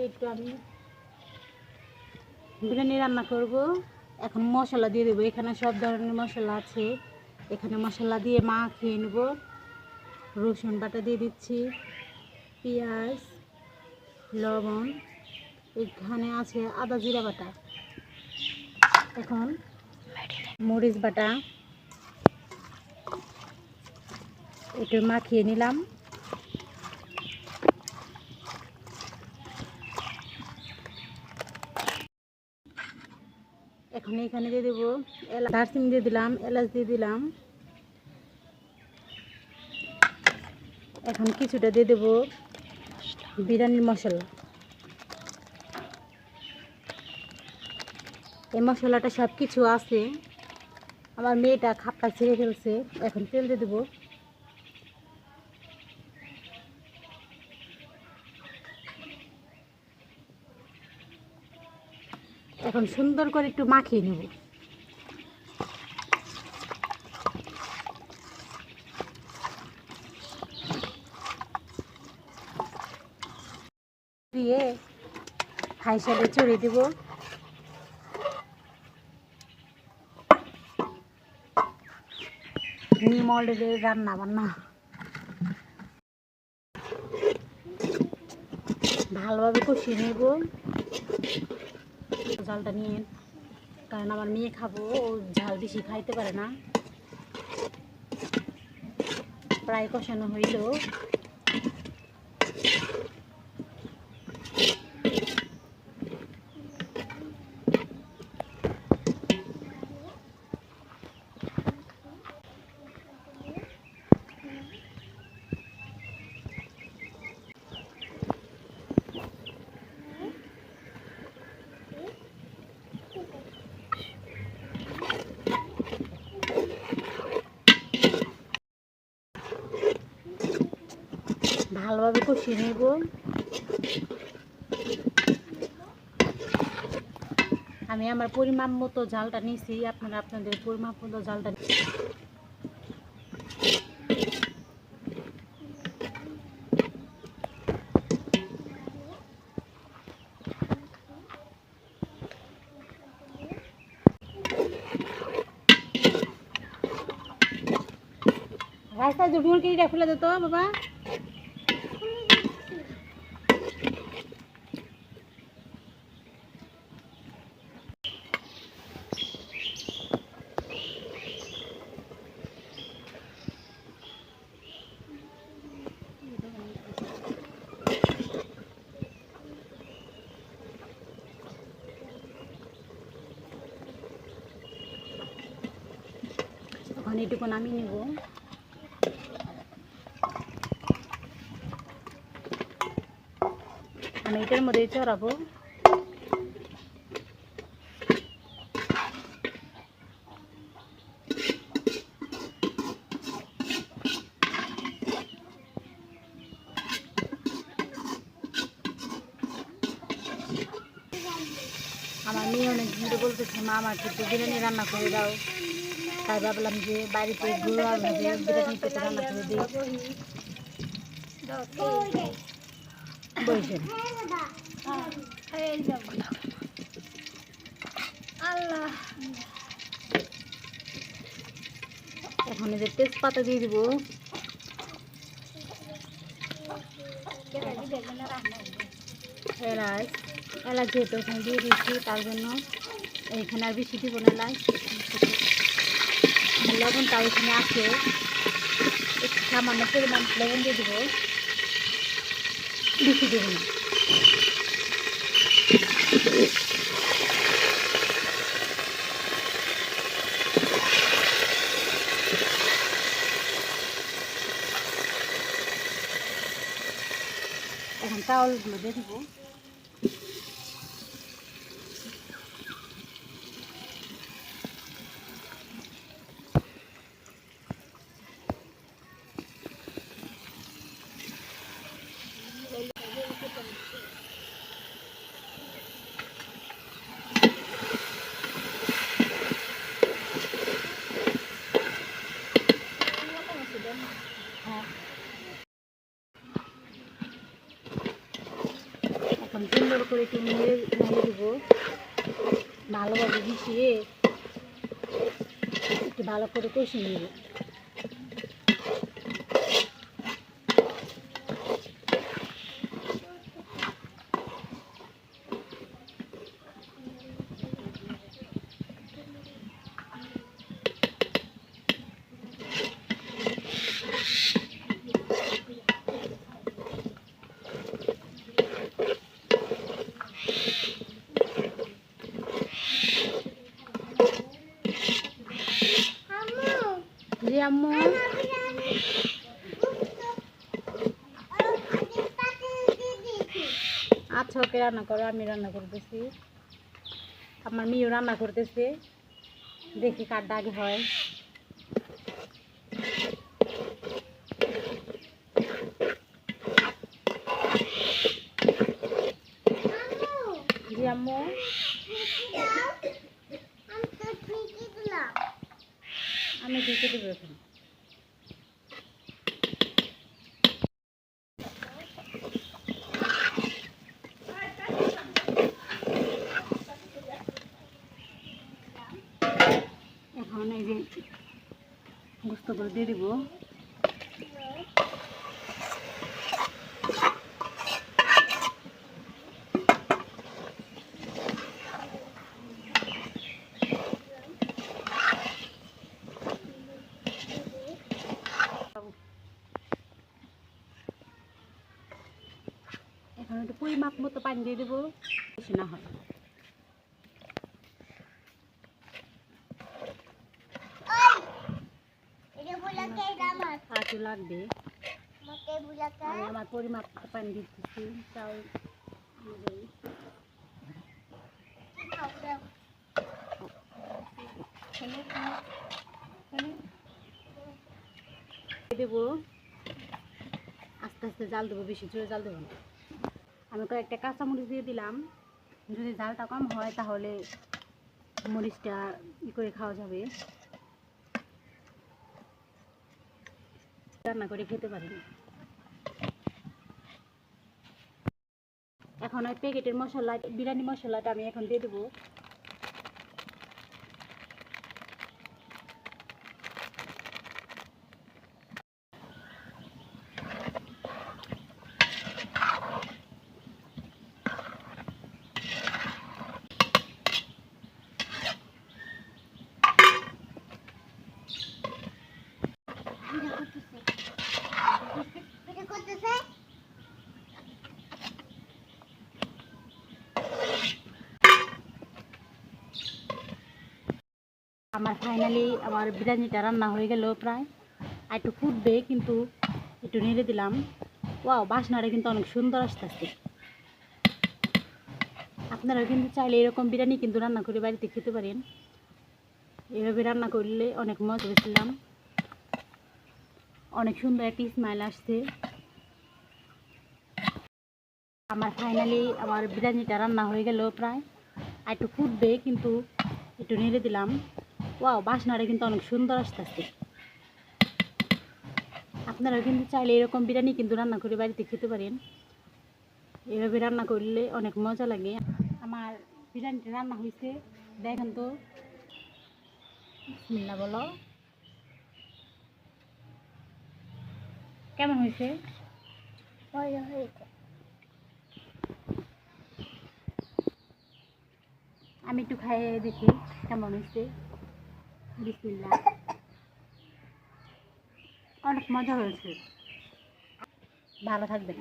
একটু আমি বিরিয়ানি রান্না করব। এখন মশলা দিয়ে দেবো। এখানে সব ধরনের মশলা আছে। এখানে মশলা দিয়ে মাখিয়ে নেব। রসুন বাটা দিয়ে দিচ্ছি, পেঁয়াজ, লবণ, এখানে আছে আদা জিরা বাটা, এখন মরিচ বাটা একটু মাখিয়ে নিলাম। এখন এখানে দিয়ে দেবো দারচিনি দিয়ে দিলাম, এলাচ দিয়ে দিলাম। এখন কিছুটা দিয়ে দেবো বিরিয়ানির মশলা। এই মশলাটা সব কিছু আছে। আমার মেয়েটা খাপটা ছেড়ে ফেলছে। এখন তেল দিয়ে দেবো। এখন সুন্দর করে একটু মাখিয়ে নেব। দিয়ে হাই সাইডে চড়িয়ে দেব। নিম অলরেডি রান্না বান্না ভালোভাবে কষিয়ে নেব ঝালটা নিয়ে, কারণ আমার মেয়ে খাবো, ও ঝাল বেশি খাইতে পারে না। প্রায় কষানো হইল। ভালোভাবে কষিয়ে নেব। আমি আমার পরিমাণ মতো ঝালটা নিয়েছি, আপনারা আপনাদের পরিমাণ মতো ঝালটা রাস্তায় যে মুরগিটা খুলে দিত বাবা। এখন এটুকু নামিয়ে নেব। আমি এটার মধ্যে চড়াবো। আমার মেয়ে অনেক দিন বলতেছে, মা আমার একটু বিরিয়ানি রান্না করে দাও। তাই ভাবলাম যে বাড়িতে গরু আর বিরিয়ানি পেতে রান্না করে দিই। বলছেন এখন এই যে তেজপাতা দিয়ে দিব। এলাচ এলাচ যেহেতু এখানে দিয়ে দিচ্ছি, তার জন্য এইখানে আর বেশি দিব না এলাচ। লবণটাও এখানে আছে, একটু সামান্য পরিমাণ লবণ দিয়ে দেবো, বেশি দেব না। এখন চাউলগুলো দিয়ে দেবো। এখন সুন্দর করে একটু নেড়ে দেবো, ভালোভাবে মিশিয়ে একটু ভালো করে কষিয়ে নেব। জি আম্মু, আচ্ছা ওকে রান্না করো, আমি রান্না করতেছি। আমার মেয়েও রান্না করতেছে, দেখি কারটা আগে হয়। জি আম্মু, আমি ঢেকে দেবো এখন। এখন এই যে গোস্ত করে দিয়ে দিব। এখন একটু পরিমাপ মতো পানি দিয়ে দেবো, বেশি না হয়। একটু লাগবে, আমি আমার পরিমাপ পানি দিতেছি চাল অনুযায়ী। দেবো, আস্তে আস্তে জাল দেবো, বেশি জোরে জাল দেবো না। আমি কয়েকটা কাঁচামরিচ দিয়ে দিলাম, যদি জালটা কম হয় তাহলে মরিচটা করে খাওয়া যাবে, রান্না করে খেতে পারেন। এখন ওই প্যাকেটের মশলা, বিরিয়ানি মশলাটা আমি এখন দিয়ে দেবো। আমার ফাইনালি আমার বিরিয়ানিটা রান্না হয়ে গেল প্রায়, আর একটু ফুটবে, কিন্তু একটু নেড়ে দিলাম। ওয়াও, বাসনাটা কিন্তু অনেক সুন্দর আসতেছে। আপনারা কিন্তু চাইলে এরকম বিরিয়ানি কিন্তু রান্না করে বাড়িতে খেতে পারেন। এভাবে রান্না করলে অনেক মজা পেয়েছিলাম, অনেক সুন্দর একটি স্মাইল আসছে। আমার ফাইনালি আমার বিরিয়ানিটা রান্না হয়ে গেল প্রায়, আর একটু ফুটবে, কিন্তু একটু নেড়ে দিলাম। ওয়াও, বাসনাটা কিন্তু অনেক সুন্দর আসতেছে। আপনারা কিন্তু চাইলে এরকম বিরিয়ানি কিন্তু রান্না করে বাড়িতে খেতে পারেন। এভাবে রান্না করলে অনেক মজা লাগে। আমার বিরিয়ানিটা রান্না হয়েছে, দেখেন তো। বিসমিল্লাহ বলো, কেমন হয়েছে? আমি একটু খাইয়ে দেখি কেমন হয়েছে। বিসমিল্লাহ, অনেক মজা হয়েছে। ভালো থাকবেন।